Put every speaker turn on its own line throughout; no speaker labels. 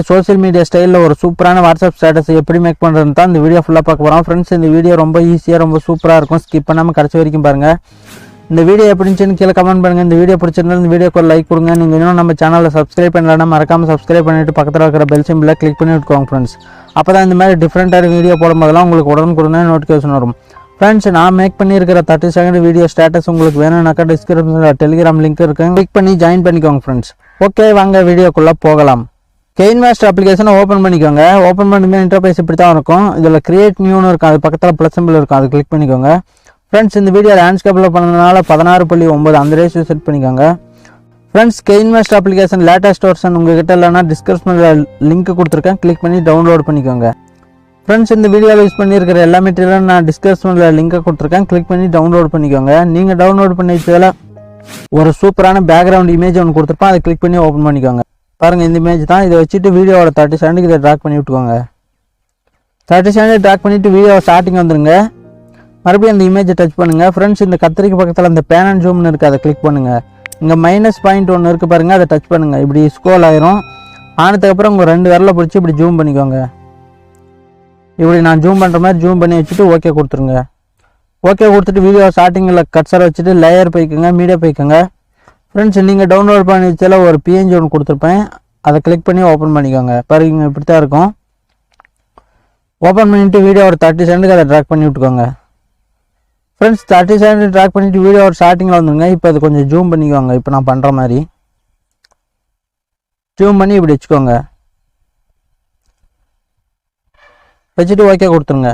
Social media ஸ்டைலில் ஒரு சூப்பரான வாட்ஸ்அப் ஸ்டேட்டஸ் எப்படி மேக் பண்ணுறதுன்னு தான் இந்த வீடியோ ஃபுல்லாக பார்க்க போகிறோம். ஃப்ரெண்ட்ஸ், இந்த வீடியோ ரொம்ப ஈஸியாக ரொம்ப சூப்பராக இருக்கும். ஸ்கிப் பண்ணாமல் கடைசி வரைக்கும் பாருங்கள். இந்த வீடியோ எப்படி இருந்துச்சுன்னு கீழே கமெண்ட் பண்ணுங்கள். இந்த வீடியோ பிடிச்சிருந்தா இந்த வீடியோக்கு ஒரு லைக் கொடுங்க. நீங்கள் இன்னும் நம்ம சேனலில் சப்ஸ்கிரைப் பண்ணலன்னா மறக்காமல் சப்ஸ்கிரைப் பண்ணிவிட்டு பக்கத்தில் இருக்கிற பெல் சிம்பிளை கிளிக் பண்ணி விட்டுக்கோங்க ஃப்ரெண்ட்ஸ். அப்போ தான் இந்த மாதிரி டிஃப்ரெண்ட்டான வீடியோ போடும்போதெல்லாம் உங்களுக்கு உடனுக்குடனே நோட்டிஃபிகேஷன் வரும். ஃப்ரெண்ட்ஸ், நான் மேக் பண்ணியிருக்கிற 30 செகண்ட் வீடியோ ஸ்டேட்டஸ் உங்களுக்கு வேணும்னாக்கா டிஸ்கிரிப்ஷனில் டெலிகிராம் லிங்க் இருக்குது, கிளிக் பண்ணி ஜாயின் பண்ணிக்கோங்க ஃப்ரெண்ட்ஸ். ஓகே, வாங்க வீடியோக்குள்ளே போகலாம். கெயின்மாஸ்டர் அப்ளிகேஷனை ஓப்பன் பண்ணிக்கோங்க. ஓப்பன் பண்ணிட்டு இன்டர்ஃபேஸ் இப்படி தான் இருக்கும். இதில் கிரியேட் நியூன்னு இருக்கும், அது பக்கத்தில் ப்ளஸ் சிம்பிள் இருக்கும், அது கிளிக் பண்ணிக்கோங்க. ஃப்ரெண்ட்ஸ், இந்த வீடியோ லேண்ட்ஸ்கேப்பில் பண்ணதுனால 16.9 அந்த ரேஷியோ செட் பண்ணிக்கோங்க. ஃப்ரெண்ட்ஸ், கெயின்மாஸ்டர் அப்ளிகேஷன் லேட்டஸ்ட் வெர்ஷன் உங்ககிட்ட இல்லைனா டிஸ்கிரிப்ஷனில் லிங்க் கொடுத்துருக்கேன், கிளிக் பண்ணி டவுன்லோட் பண்ணிக்கோங்க. ஃப்ரெண்ட்ஸ், இந்த வீடியோவில் யூஸ் பண்ணியிருக்கிற எல்லா மெட்டீரியலும் நான் டிஸ்கிரிப்ஷனில் லிங்கை கொடுத்துருக்கேன், கிளிக் பண்ணி டவுன்லோட் பண்ணிக்கோங்க. நீங்கள் டவுன்லோட் பண்ணி வச்சதில் ஒரு சூப்பரான பேக்ரவுண்ட் இமேஜ் ஒன்று கொடுத்துருப்பேன், அதை கிளிக் பண்ணி ஓப்பன் பண்ணிக்கோங்க. பாருங்கள், இந்த இமேஜ் தான். இதை வச்சுட்டு வீடியோவோட 30 செகண்டுக்கு இதை ட்ராக் பண்ணி விட்டுக்கோங்க. 30 செகண்ட் ட்ராக் பண்ணிவிட்டு வீடியோவை ஸ்டார்டிங் வந்துருங்க. மறுபடியும் அந்த இமேஜை டச் பண்ணுங்கள். ஃப்ரெண்ட்ஸ், இந்த கத்திரிக்கு பக்கத்தில் அந்த பேன் அண்ட் ஜூம்னு இருக்குது, அதை கிளிக் பண்ணுங்கள். இங்கே -பாயிண்ட் ஒன்று இருக்குது பாருங்கள், அதை டச் பண்ணுங்கள். இப்படி ஸ்க்ரோல் ஆயிரும். ஆனதுக்கப்புறம் உங்கள் 2 விரலை பிடிச்சி இப்படி ஜூம் பண்ணிக்கோங்க. இப்படி நான் ஜூம் பண்ணுற மாதிரி ஜூம் பண்ணி வச்சுட்டு ஓகே கொடுத்துருங்க. ஓகே கொடுத்துட்டு வீடியோ ஸ்டார்டிங்கில் கட்சரை வச்சுட்டு லேயர் போய்க்குங்க, மீடியா போய்க்குங்க. ஃப்ரெண்ட்ஸ், நீங்கள் டவுன்லோட் பண்ணி வச்சதில் ஒரு PNG ஒன்று கொடுத்துருப்பேன், அதை கிளிக் பண்ணி ஓப்பன் பண்ணிக்கோங்க. பாருங்க, இப்படி தான் இருக்கும். ஓப்பன் பண்ணிவிட்டு வீடியோ ஒரு 30 செகண்டுக்கு அதை ட்ராக் பண்ணி விட்டுக்கோங்க. ஃப்ரெண்ட்ஸ், 30 செகண்ட் ட்ராக் பண்ணிவிட்டு வீடியோ ஒரு ஸ்டார்டிங்கில் வந்துருங்க. இப்போ அது கொஞ்சம் ஜூம் பண்ணிக்கோங்க. இப்போ நான் பண்ணுற மாதிரி ஜூம் பண்ணி இப்படி வச்சுக்கோங்க. வச்சுட்டு ஓகே கொடுத்துருங்க.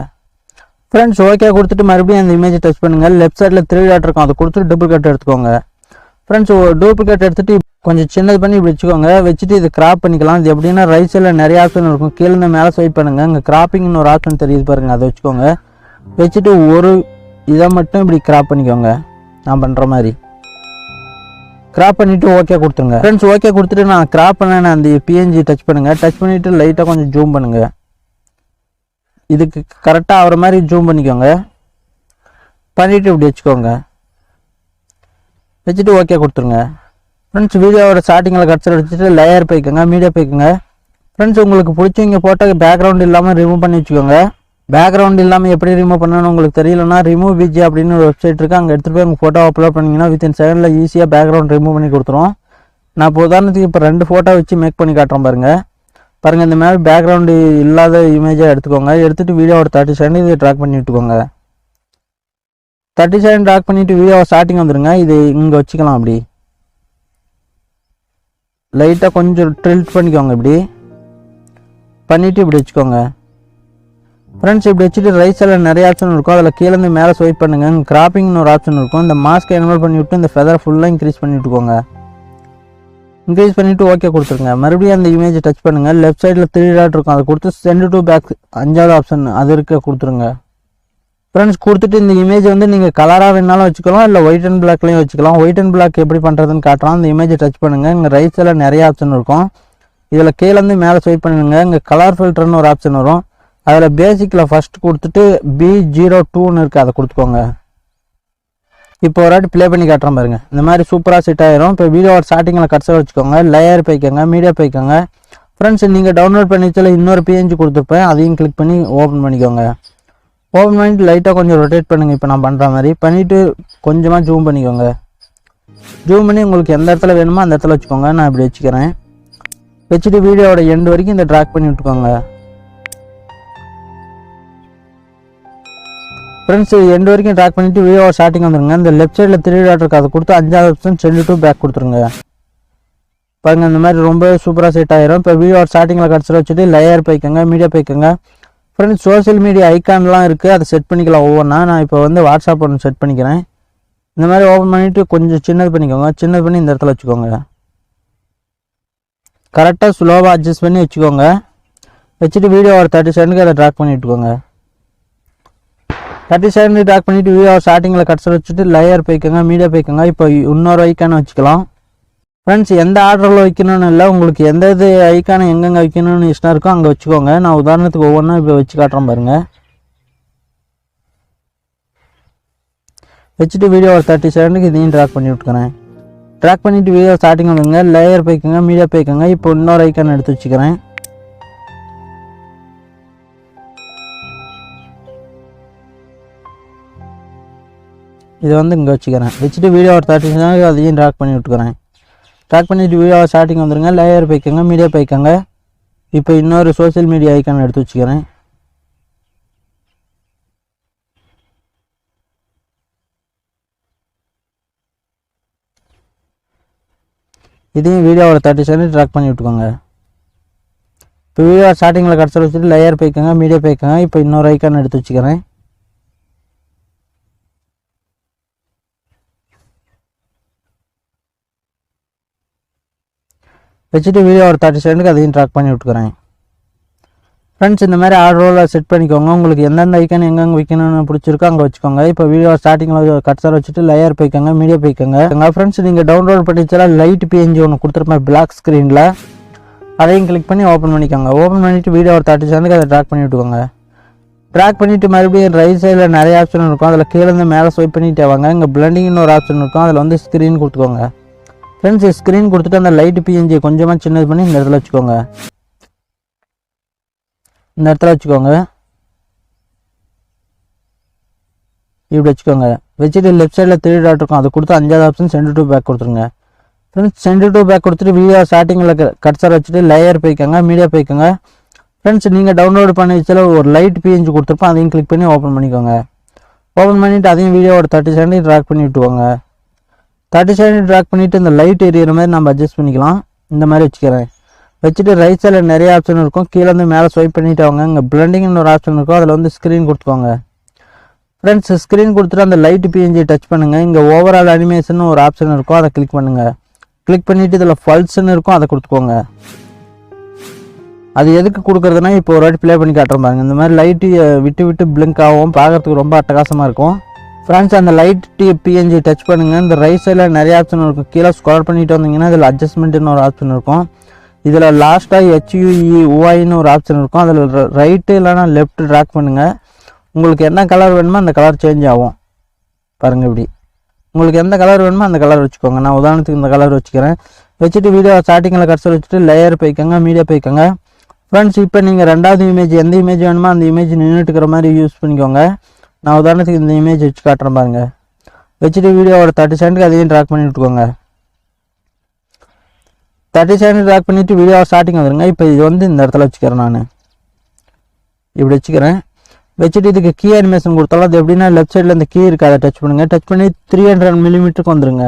ஃப்ரெண்ட்ஸ், ஓகே கொடுத்துட்டு மறுபடியும் அந்த இமேஜை டச் பண்ணுங்கள். லெஃப்ட் சைடில் 3 டாட் இருக்கும், அதை கொடுத்துட்டு டூப்ளிகேட் எடுத்துக்கோங்க. ஃப்ரெண்ட்ஸ், டூப்ளிகேட் எடுத்துகிட்டு கொஞ்சம் சின்னது பண்ணி இப்படி வச்சுக்கோங்க. வச்சுட்டு இது கிராப் பண்ணிக்கலாம். இது எப்படின்னா ரைட் சைடில் நிறைய ஆப்ஷன் இருக்கும், கீழே மேலே ஸ்வைப் பண்ணுங்கள். இங்கே கிராப்பிங்னு ஒரு ஆப்ஷன் தெரியுது பாருங்கள், அதை வச்சுக்கோங்க. வச்சுட்டு ஒரு இதை மட்டும் இப்படி கிராப் பண்ணிக்கோங்க. நான் பண்ணுற மாதிரி கிராப் பண்ணிவிட்டு ஓகே கொடுத்துருங்க. ஃப்ரெண்ட்ஸ், ஓகே கொடுத்துட்டு நான் கிராப் பண்ணேன் அந்த PNG டச் பண்ணுங்கள். டச் பண்ணிவிட்டு லைட்டாக கொஞ்சம் ஜூம் பண்ணுங்கள். இதுக்கு கரெக்டாக ஆகிற மாதிரி ஜூம் பண்ணிக்கோங்க. பண்ணிவிட்டு இப்படி வச்சுக்கோங்க. வச்சுட்டு ஓகே கொடுத்துருங்க. ஃப்ரெண்ட்ஸ், வீடியோவோட ஸ்டார்டிங்கில் கட்சர் வச்சுட்டு லேயர் போய்க்குங்க, மீடியா போய்க்குங்க. ஃப்ரெண்ட்ஸ், உங்களுக்கு பிடிச்சவங்க போட்டால் பேக்ரவுண்ட் இல்லாமல் ரிமூவ் பண்ணி வச்சுக்கோங்க. பேக்ரவுண்ட் இல்லாமல் எப்படி ரிமூவ் பண்ணணும்னு உங்களுக்கு தெரியலன்னா ரிமூவ் விஜய் அப்படின்னு ஒரு வெப்சைட் இருக்குது, அங்கே எடுத்துகிட்டு போய் உங்கள் ஃபோட்டோ அப்லோட் பண்ணிங்கன்னா வித்தின் செகண்டில் ஈஸியாக பேக்ரவுண்ட் ரிமூவ் பண்ணி கொடுத்துரும். நான் இப்போ உதாரணத்துக்கு இப்போ 2 ஃபோட்டோ வச்சு மேக் பண்ணி காட்டுறேன் பாருங்கள். இந்த மாதிரி பேக்ரவுண்டு இல்லாத இமேஜாக எடுத்துக்கோங்க. எடுத்துகிட்டு வீடியோவோட 30 செகண்ட் இது ட்ராக் பண்ணி விட்டுக்கோங்க. 30 செகண்ட் ட்ராக் பண்ணிவிட்டு வீடியோவை ஸ்டார்டிங் வந்துடுங்க. இது இங்கே வச்சுக்கலாம். அப்படி லைட்டாக கொஞ்சம் ட்ரில்ட் பண்ணிக்கோங்க. இப்படி பண்ணிவிட்டு இப்படி வச்சுக்கோங்க. ஃப்ரெண்ட்ஸ், இப்படி வச்சுட்டு ரைட் சைடில் நிறைய ஆப்ஷன் இருக்கும், அதில் கீழேருந்து மேலே ஸ்வைப் பண்ணுங்கள். கிராப்பிங்னு ஒரு ஆப்ஷன் இருக்கும், இந்த மாஸ்க்கை எனேபிள் பண்ணி விட்டு இந்த ஃபெதர் ஃபுல்லாக இன்க்ரீஸ் பண்ணி விட்டுக்கோங்க. இன்க்ரீஸ் பண்ணிவிட்டு ஓகே கொடுத்துருங்க. மறுபடியும் அந்த இமேஜை டச் பண்ணுங்கள். லெஃப்ட் சைடில் 3 டாட் இருக்கும், அதை கொடுத்து சென்ட் டு பேக் 5வது ஆப்ஷன் அது இருக்க கொடுத்துருங்க. ஃப்ரெண்ட்ஸ், கொடுத்துட்டு இந்த இமேஜ் வந்து நீங்கள் கலராக வேணாலும் வச்சுக்கலாம், இல்லை ஒயிட் அண்ட் பிளாக்லையும் வச்சுக்கலாம். ஒயிட் அண்ட் பிளாக் எப்படி பண்ணுறதுன்னு காட்டுறோம். அந்த இமேஜை டச் பண்ணுங்கள். இங்கே ரைட் சைடில் நிறைய ஆப்ஷன் இருக்கும், இதில் கீழேருந்து மேலே ஸ்வைப் பண்ணுங்க. இங்கே கலர் ஃபில்டர்னு ஒரு ஆப்ஷன் வரும், அதில் பேசிக்கில் ஃபஸ்ட் கொடுத்துட்டு B02ன்னு இருக்குது, அதை கொடுத்துக்கோங்க. இப்போ ஒரு வாட்டி ப்ளே பண்ணி காட்டுறேன் பாருங்கள். இந்த மாதிரி சூப்பராக செட் ஆயிரும். இப்போ வீடியோவோட ஸ்டார்டிங்கில் கட்சர் வச்சுக்கோங்க, லேயர் போய்க்கோங்க, மீடியா போய்க்கோங்க. ஃப்ரெண்ட்ஸ், நீங்கள் டவுன்லோட் பண்ணி வச்சால இன்னொரு PNG கொடுத்துருப்பேன், அதையும் கிளிக் பண்ணி ஓப்பன் பண்ணிக்கோங்க. ஓப்பன் பண்ணிட்டு லைட்டாக கொஞ்சம் ரொட்டேட் பண்ணுங்கள். இப்போ நான் பண்ணுற மாதிரி பண்ணிவிட்டு கொஞ்சமாக ஜூம் பண்ணிக்கோங்க. ஜூம் பண்ணி உங்களுக்கு எந்த இடத்துல வேணுமோ அந்த இடத்துல வச்சுக்கோங்க. நான் இப்படி வச்சுக்கிறேன். வச்சுட்டு வீடியோவோட எண்டு வரைக்கும் இந்த ட்ராக் பண்ணி விட்டுக்கோங்க. ஃப்ரெண்ட்ஸ், எண்டு வரைக்கும் ட்ராக் பண்ணிவிட்டு வீடியோவை ஸ்டார்டிங் வந்துருங்க. இந்த லெஃப்ட் சைடில் 3 டாட் இருக்குது, அதை கொடுத்து 5வது ஆப்ஷன் சென்ட் டு பேக் கொடுத்துருங்க. பாருங்கள், இந்த மாதிரி ரொம்ப சூப்பராக செட் ஆயிரும். இப்போ வீடியோ ஸ்டார்டிங்கில் கட்சியில் வச்சுட்டு லேயர் போய்க்கோங்க, மீடியா போய்க்கோங்க. ஃப்ரெண்ட்ஸ், சோஷியல் மீடியா ஐக்கான்லாம் இருக்குது, அதை செட் பண்ணிக்கலாம் ஒவ்வொன்றா. நான் இப்போ வந்து வாட்ஸ்அப் ஒன்று செட் பண்ணிக்கிறேன். இந்த மாதிரி ஓப்பன் பண்ணிவிட்டு கொஞ்சம் சின்னது பண்ணிக்கோங்க. சின்னது பண்ணி இந்த இடத்துல வச்சுக்கோங்க. கரெக்டாக ஸ்லோவாக அட்ஜஸ்ட் பண்ணி வச்சுக்கோங்க. வச்சுட்டு வீடியோ ஒரு 30 செகண்டுக்கு அதை ட்ராக் பண்ணி விட்டுக்கோங்க. 30 செகண்ட் ட்ராக் பண்ணிவிட்டு வீடியோ ஸ்டார்டிங்கில் கட்சர் வச்சுட்டு லேயர் போய்க்கோங்க, மீடியா போய்க்கோங்க. இப்போ இன்னொரு ஐக்கானை வச்சுக்கலாம். ஃப்ரெண்ட்ஸ், எந்த ஆர்டரில் வைக்கணும்னு இல்லை, உங்களுக்கு எந்த இது ஐக்கானை எங்கெங்கே வைக்கணும்னு இஷ்டம் இருக்கோ அங்கே வச்சுக்கோங்க. நான் உதாரணத்துக்கு ஒவ்வொன்றும் இப்போ வச்சு காட்டுறேன் பாருங்கள். வச்சுட்டு வீடியோ ஒரு 30 செகண்டுக்கு இதையும் ட்ராக் பண்ணி விட்டுக்கிறேன். ட்ராக் பண்ணிவிட்டு வீடியோ ஸ்டார்டிங் வந்துங்க, லேயர் போய்க்கோங்க, மீடியா போய்க்கோங்க. இப்போ இன்னொரு ஐக்கான் எடுத்து வச்சுக்கிறேன். இதை வந்து இங்கே வச்சுக்கிறேன். வச்சுட்டு வீடியோ ஒரு 30 செகண்ட் அதையும் ட்ராக் பண்ணி விட்டுக்கிறேன். ட்ராக் பண்ணிவிட்டு வீடியோ ஸ்டார்டிங் வந்துடுங்க. லேயர் போய்க்கோங்க, மீடியா போய்க்கோங்க. இப்போ இன்னொரு சோஷியல் மீடியா ஐக்கான் எடுத்து வச்சுக்கிறேன். இதையும் வீடியோ ஒரு 30 செகண்ட் ட்ராக் பண்ணி விட்டுக்கோங்க. இப்போ வீடியோ ஸ்டார்டிங்கில் கடைசியில் வச்சுட்டு லேயர் போய்க்கோங்க, மீடியா போய்க்கோங்க. இப்போ இன்னொரு ஐக்கான் எடுத்து வச்சுக்கிறேன். வச்சுட்டு வீடியோ ஒரு 30 செகண்டுக்கு அதையும் ட்ராக் பண்ணி விட்டுக்கிறேன். ஃப்ரெண்ட்ஸ், இந்த மாதிரி ஆர்டரில் செட் பண்ணிக்கோங்க. உங்களுக்கு எந்தெந்த ஐக்கான் எங்கெங்கே வைக்கணும்னு பிடிச்சிருக்கோ அங்கே வச்சுக்கோங்க. இப்போ வீடியோ ஸ்டார்டிங்கில் கட்சர் வச்சுட்டு லேயர் போய்க்கோங்க, மீடியா போய்க்கோங்க. ஃப்ரெண்ட்ஸ், நீங்கள் டவுன்லோட் பண்ணிச்சா லைட் பிஎன்ஜி ஒன்று கொடுத்துருப்பேன் பிளாக் ஸ்க்ரீனில், அதையும் கிளிக் பண்ணி ஓப்பன் பண்ணிக்கோங்க. ஓப்பன் பண்ணிவிட்டு வீடியோ ஒரு 30 செகண்டுக்கு அதை ட்ராக் பண்ணி விட்டுக்கோங்க. ட்ராக் பண்ணிவிட்டு மறுபடியும் ரைட் சைடில் நிறைய ஆப்ஷன் இருக்கும். அதில் கீழேருந்து மேலே ஸ்வைப் பண்ணிகிட்டே வாங்க. இங்கே பிளண்டிங்னு ஒரு ஆப்ஷன் இருக்கும். அதில் வந்து ஸ்க்ரீன் கொடுத்துக்கோங்க. ஃப்ரெண்ட்ஸ், ஸ்க்ரீன் கொடுத்துட்டு அந்த லைட் பிஎன்ஜி கொஞ்சமாக சின்னது பண்ணி இந்த இடத்துல வச்சுக்கோங்க. இந்த இடத்துல வச்சுக்கோங்க. இப்படி வச்சுக்கோங்க. வச்சுட்டு லெஃப்ட் சைடில் 3 டாட் இருக்கும். அதை கொடுத்து 5வது ஆப்ஷன் சென்ட் டு பேக் கொடுத்துருங்க. ஃப்ரெண்ட்ஸ், சென்ட் டு பேக் கொடுத்துட்டு வீடியோ ஸ்டார்டிங்கில் கட்சர் வச்சுட்டு லேயர் போய்க்கோங்க, மீடியா போய்க்கோங்க. ஃப்ரெண்ட்ஸ், நீங்கள் டவுன்லோட் பண்ணி வச்சால ஒரு லைட் பிஎன்ஜி கொடுத்துருப்போம். அதையும் கிளிக் பண்ணி ஓப்பன் பண்ணிக்கோங்க. ஓப்பன் பண்ணிவிட்டு அதையும் வீடியோ ஒரு 30 செகண்ட் ட்ராக் பண்ணி விட்டுக்கோங்க. 30 செகண்ட் ட்ராக் பண்ணிவிட்டு இந்த லைட் எரியிற மாதிரி நம்ம அட்ஜஸ்ட் பண்ணிக்கலாம். இந்த மாதிரி வச்சுக்கிறேன். வச்சுட்டு ரைட் சைடில் நிறைய ஆப்ஷன் இருக்கும். கீழே வந்து மேலே ஸ்வைப் பண்ணிட்டு வாங்க. இங்கே பிளண்டிங்னு ஒரு ஆப்ஷன் இருக்கும். அதில் வந்து ஸ்க்ரீன் கொடுத்துக்கோங்க. ஃப்ரெண்ட்ஸ், ஸ்க்ரீன் கொடுத்துட்டு அந்த லைட் பிஎன்ஜி டச் பண்ணுங்கள். இங்கே ஓவரால் அனிமேஷன் ஒரு ஆப்ஷன் இருக்கும். அதை கிளிக் பண்ணுங்கள். கிளிக் பண்ணிவிட்டு இதில் ஃபல்ஸ்ன்னு இருக்கும். அதை கொடுத்துக்கோங்க. அது எதுக்கு கொடுக்குறதுனா, இப்போ ஒரு வாட்டி ப்ளே பண்ணி காட்டுறேன் பாருங்க. இந்த மாதிரி லைட்டு விட்டு விட்டு பிளிங்க் ஆகும். பார்க்குறதுக்கு ரொம்ப அட்டகாசமாக இருக்கும். ஃப்ரெண்ட்ஸ், அந்த லைட் பிஎன்ஜி டச் பண்ணுங்கள். இந்த ரைட் சைடில் நிறைய ஆப்ஷன் இருக்கும். கீழே ஸ்க்ரால் பண்ணிட்டு வந்தீங்கன்னா இதில் அட்ஜஸ்ட்மெண்ட்னு ஒரு ஆப்ஷன் இருக்கும். இதில் லாஸ்ட்டாக HUE OIன்னு ஒரு ஆப்ஷன் இருக்கும். அதில் ரைட்டு இல்லைனா லெஃப்ட் ட்ராக் பண்ணுங்கள். உங்களுக்கு என்ன கலர் வேணுமோ அந்த கலர் சேஞ்ச் ஆகும். பாருங்கள், இப்படி உங்களுக்கு எந்த கலர் வேணுமோ அந்த கலர் வச்சுக்கோங்க. நான் உதாரணத்துக்கு இந்த கலர் வச்சுக்கிறேன். வச்சுட்டு வீடியோ ஸ்டார்டிங்கில் கட்சர் வச்சுட்டு லேயர் போய்க்கோங்க, மீடியா போய்க்கோங்க. ஃப்ரெண்ட்ஸ், இப்போ நீங்கள் 2வது இமேஜ் எந்த இமேஜ் வேணுமோ அந்த இமேஜ் நின்றுட்டுக்கிற மாதிரி யூஸ் பண்ணிக்கோங்க. நான் உதாரணத்துக்கு இந்த இமேஜ் வச்சு காட்டுறேன் பாருங்க. வச்சுட்டு வீடியோவோட 30 செகண்டுக்கு அதையும் ட்ராக் பண்ணி விட்டுக்கோங்க. 30 செகண்ட் ட்ராக் பண்ணிவிட்டு வீடியோ ஸ்டார்டிங் வந்துடுங்க. இப்போ இது வந்து இந்த இடத்துல வச்சுக்கிறேன். நான் இப்படி வச்சுக்கிறேன். வச்சுட்டு இதுக்கு கீ அனிமேஷன் கொடுத்தாலும் அது எப்படின்னா லெஃப்ட் சைடில் இந்த கீ இருக்குது. அதை டச் பண்ணுங்கள். டச் பண்ணி 300 மில்லிமீட்டருக்கு வந்துடுங்க.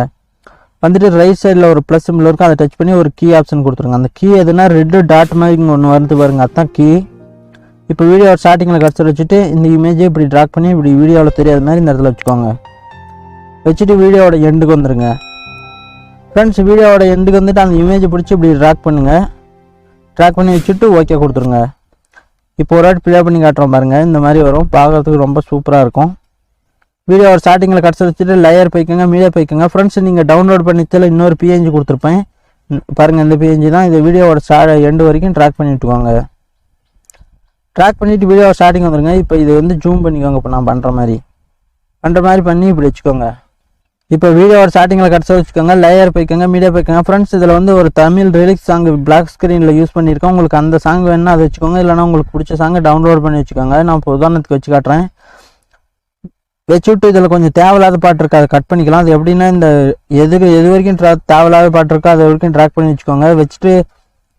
வந்துட்டு ரைட் சைடில் ஒரு ப்ளஸ் சிம்பிள் இருக்கும். அதை டச் பண்ணி ஒரு கீ ஆப்ஷன் கொடுத்துருங்க. அந்த கீ எதுனா ரெட்டு டாட் மாதிரி இங்கே ஒன்று வருது பாருங்க, அதுதான் கீ. இப்போ வீடியோ ஸ்டார்டிங்கில் கட்சர் வச்சுட்டு இந்த இமேஜை இப்படி ட்ராக் பண்ணி இப்படி வீடியோவில் தெரியாத மாதிரி இந்த இடத்துல வச்சுக்கோங்க. வச்சுட்டு வீடியோவோட எண்டுக்கு வந்துடுங்க. ஃப்ரெண்ட்ஸ், வீடியோவோட எண்டுக்கு வந்துட்டு அந்த இமேஜை பிடிச்சி இப்படி ட்ராக் பண்ணுங்கள். ட்ராக் பண்ணி வச்சுட்டு ஓகே கொடுத்துருங்க. இப்போ ஒரு வாட்டி ப்ளே பண்ணி காட்டுறோம் பாருங்கள். இந்த மாதிரி வரும். பார்க்குறதுக்கு ரொம்ப சூப்பராக இருக்கும். வீடியோ ஸ்டார்டிங்கில் கட்சர் வச்சுட்டு லேயர் போய்க்கோங்க, மீடியா போய்க்கோங்க. ஃப்ரெண்ட்ஸ், நீங்கள் டவுன்லோட் பண்ணிச்சல இன்னொரு பிஎன்ஜி கொடுத்துருப்பேன் பாருங்கள். இந்த பிஎன்ஜி தான். இது வீடியோவோட எண்டு வரைக்கும் ட்ராக் பண்ணி விட்டுக்கோங்க. ட்ராக் பண்ணிவிட்டு வீடியோ ஸ்டார்டிங் வந்துடுங்க. இப்போ இது வந்து ஜூம் பண்ணிக்கோங்க. இப்போ நான் பண்ணுற மாதிரி பண்ணி இப்படி வச்சுக்கோங்க. இப்போ வீடியோவோட ஸ்டார்டிங்கில் கட்சர் வச்சுக்கோங்க, லேயர் போய்க்கோங்க, மீடியா போய்க்கோங்க. ஃப்ரெண்ட்ஸ், இதில் வந்து ஒரு தமிழ் லிரிக்ஸ் சாங் பிளாக் ஸ்க்ரீனில் யூஸ் பண்ணியிருக்கேன். உங்களுக்கு அந்த சாங் வேணுன்னா அதை வச்சுக்கோங்க. இல்லைனா உங்களுக்கு பிடிச்ச சாங்கை டவுன்லோட் பண்ணி வச்சுக்கோங்க. நான் இப்போ உதாரணத்துக்கு வச்சு காட்டுறேன். வச்சுவிட்டு இதில் கொஞ்சம் தேவையில்லாத பாட்டு இருக்குது, அதை கட் பண்ணிக்கலாம். அது எப்படின்னா இந்த எது வரைக்கும் தேவையில்லாத பாட்டு இருக்கோ அது வரைக்கும் ட்ராக் பண்ணி வச்சுக்கோங்க. வச்சுட்டு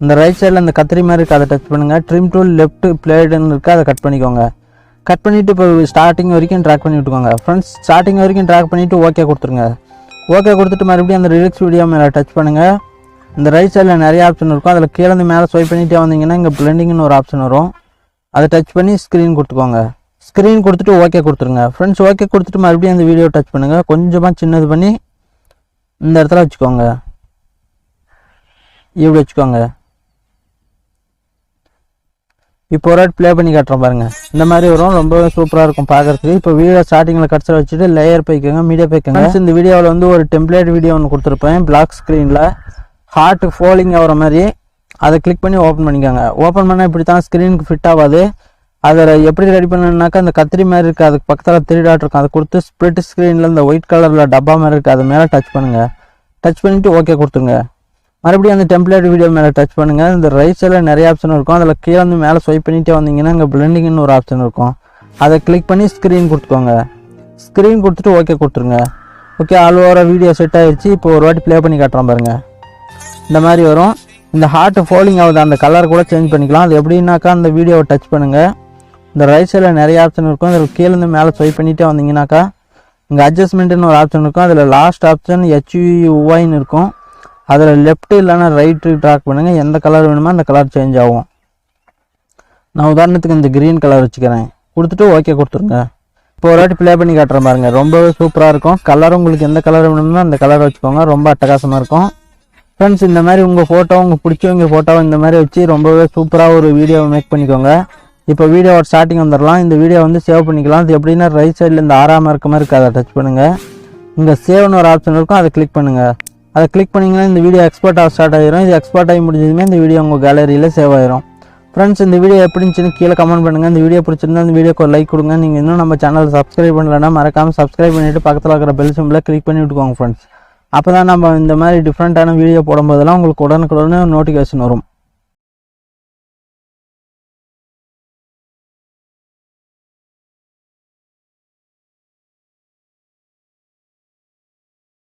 இந்த ரைட் சைடில் இந்த கத்திரி மாதிரி இருக்குது, அதை டச் பண்ணுங்கள். ட்ரிம் டூல் லெஃப்ட் பிளேடுன்னு இருக்குது, அதை கட் பண்ணிக்கோங்க. கட் பண்ணிவிட்டு இப்போ ஸ்டார்டிங் வரைக்கும் ட்ராக் பண்ணி விட்டுக்கோங்க. ஃப்ரெண்ட்ஸ், ஸ்டார்டிங் வரைக்கும் ட்ராக் பண்ணிவிட்டு ஓகே கொடுத்துருங்க. ஓகே கொடுத்துட்டு மறுபடியும் அந்த லிரிக்ஸ் வீடியோ மேலே டச் பண்ணுங்கள். இந்த ரைட் சைடில் நிறைய ஆப்ஷன் இருக்கும். அதில் கீழே மேலே ஸ்வைப் பண்ணிகிட்டே வந்தீங்கன்னா இங்கே பிளண்டிங்னு ஒரு ஆப்ஷன் வரும். அதை டச் பண்ணி ஸ்க்ரீன் கொடுத்துக்கோங்க. ஸ்க்ரீன் கொடுத்துட்டு ஓகே கொடுத்துருங்க. ஃப்ரெண்ட்ஸ், ஓகே கொடுத்துட்டு மறுபடியும் அந்த வீடியோ டச் பண்ணுங்கள். கொஞ்சமாக சின்னது பண்ணி இந்த இடத்துல வச்சுக்கோங்க. இப்படி வச்சுக்கோங்க. இப்போ ஒரு ப்ளே பண்ணி காட்டுறோம் பாருங்கள். இந்த மாதிரி வரும். ரொம்பவே சூப்பராக இருக்கும் பார்க்குறதுக்கு. இப்போ வீடியோ ஸ்டார்டிங்கில் கட்சர் வச்சுட்டு லேயர் போய்க்கோங்க, மீடியா போய்க்கோங்க. இந்த வீடியோவில் வந்து ஒரு டெம்ப்ளேட் வீடியோ ஒன்று கொடுத்துருப்பேன் பிளாக் ஸ்க்ரீனில் ஹார்ட் ஃபோலிங் ஆகிற மாதிரி. அதை கிளிக் பண்ணி ஓப்பன் பண்ணிக்கோங்க. ஓப்பன் பண்ணால் இப்படி தான் ஸ்க்ரீனுக்கு ஃபிட் ஆகாது. அதை எப்படி ரெடி பண்ணணுன்னாக்கா அந்த கத்திரி மாதிரி இருக்குது, அதுக்கு பக்கத்தில் 3 டாட் இருக்கும். அதை கொடுத்து ஸ்ப்ளிட் ஸ்க்ரீனில் இந்த ஒயிட் கலரில் டப்பா மாதிரி இருக்குது, அது மேலே டச் பண்ணுங்கள். டச் பண்ணிவிட்டு ஓகே கொடுத்துருங்க. மறுபடியும் அந்த டெம்ப்ளேட் வீடியோ மேலே டச் பண்ணுங்கள். இந்த ரைட் சைடில் நிறைய ஆப்ஷன் இருக்கும். அதில் கீழே மேலே ஸ்வைப் பண்ணிகிட்டே வந்தீங்கன்னா இங்கே பிளண்டிங்னு ஒரு ஆப்ஷன் இருக்கும். அதை கிளிக் பண்ணி ஸ்க்ரீன் கொடுத்துக்கோங்க. ஸ்க்ரீன் கொடுத்துட்டு ஓகே கொடுத்துருங்க. ஓகே ஆல் ஓவராக வீடியோ செட் ஆகிடுச்சு. இப்போ ஒரு வாட்டி ப்ளே பண்ணி காட்டுறேன் பாருங்கள். இந்த மாதிரி வரும். இந்த ஹார்ட் ஃபோல்டிங் ஆகுது, அந்த கலர் கூட சேஞ்ச் பண்ணிக்கலாம். அது எப்படின்னாக்கா அந்த வீடியோவை டச் பண்ணுங்கள். இந்த ரைட் சைடில் நிறைய ஆப்ஷன் இருக்கும். அதில் கீழேருந்து மேலே ஸ்வைப் பண்ணிகிட்டே வந்தீங்கன்னாக்கா இங்கே அட்ஜஸ்ட்மெண்ட்டுன்னு ஒரு ஆப்ஷன் இருக்கும். அதில் லாஸ்ட் ஆப்ஷன் HUIன்னு இருக்கும். அதில் லெஃப்ட் இல்லைன்னா ரைட்டு ட்ராக் பண்ணுங்கள். எந்த கலர் வேணுமோ அந்த கலர் சேஞ்ச் ஆகும். நான் உதாரணத்துக்கு இந்த க்ரீன் கலர் வச்சுக்கிறேன். கொடுத்துட்டு ஓகே கொடுத்துருங்க. இப்போ ஒரு வாட்டி ப்ளே பண்ணி காட்டுறேன் பாருங்கள். ரொம்பவே சூப்பராக இருக்கும். கலர் உங்களுக்கு எந்த கலர் வேணுமோ அந்த கலர் வச்சுக்கோங்க. ரொம்ப அட்டகாசமாக இருக்கும். ஃப்ரெண்ட்ஸ், இந்த மாதிரி உங்கள் ஃபோட்டோ, உங்கள் பிடிச்சவங்க ஃபோட்டோவை இந்த மாதிரி வச்சு ரொம்பவே சூப்பராக ஒரு வீடியோவை மேக் பண்ணிக்கோங்க. இப்போ வீடியோவோட ஸ்டார்டிங் வந்துடலாம். இந்த வீடியோ வந்து சேவ் பண்ணிக்கலாம். அது எப்படின்னா ரைட் சைடில் இந்த ஆறாமல் இருக்க மாதிரி இருக்குது, அதை டச் பண்ணுங்கள். இங்கே சேவ்னு ஒரு ஆப்ஷன் இருக்கும், அதை கிளிக் பண்ணுங்கள். அதை கிளிக் பண்ணிங்கன்னா இந்த வீடியோ எக்ஸ்போர்ட் ஆக ஸ்டார்ட் ஆகிரும். இது எக்ஸ்போர்ட் ஆகி முடிஞ்சதுமே இந்த வீடியோ உங்கள் கேலரியில் சேவ் ஆயிரும். ஃப்ரெண்ட்ஸ், இந்த வீடியோ எப்படி இருந்துச்சுன்னு கீழே கமெண்ட் பண்ணுங்கள். இந்த வீடியோ பிடிச்சிருந்தா இந்த வீடியோக்கு ஒரு லைக் கொடுங்க. நீங்கள் இன்னும் நம்ம சேனலை சப்ஸ்கிரைப் பண்ணலைன்னா மறக்காமல் சப்ஸ்கிரைப் பண்ணிவிட்டு பக்கத்தில் இருக்கிற பெல் சிம்பிளை கிளிக் பண்ணி விட்டுக்கோங்க ஃப்ரெண்ட்ஸ். அப்போ தான் நம்ம இந்த மாதிரி டிஃப்ரெண்ட்டான வீடியோ போடும்போதெல்லாம் உங்களுக்கு உடனுக்குடனே நோட்டிஃபிகேஷன் வரும்.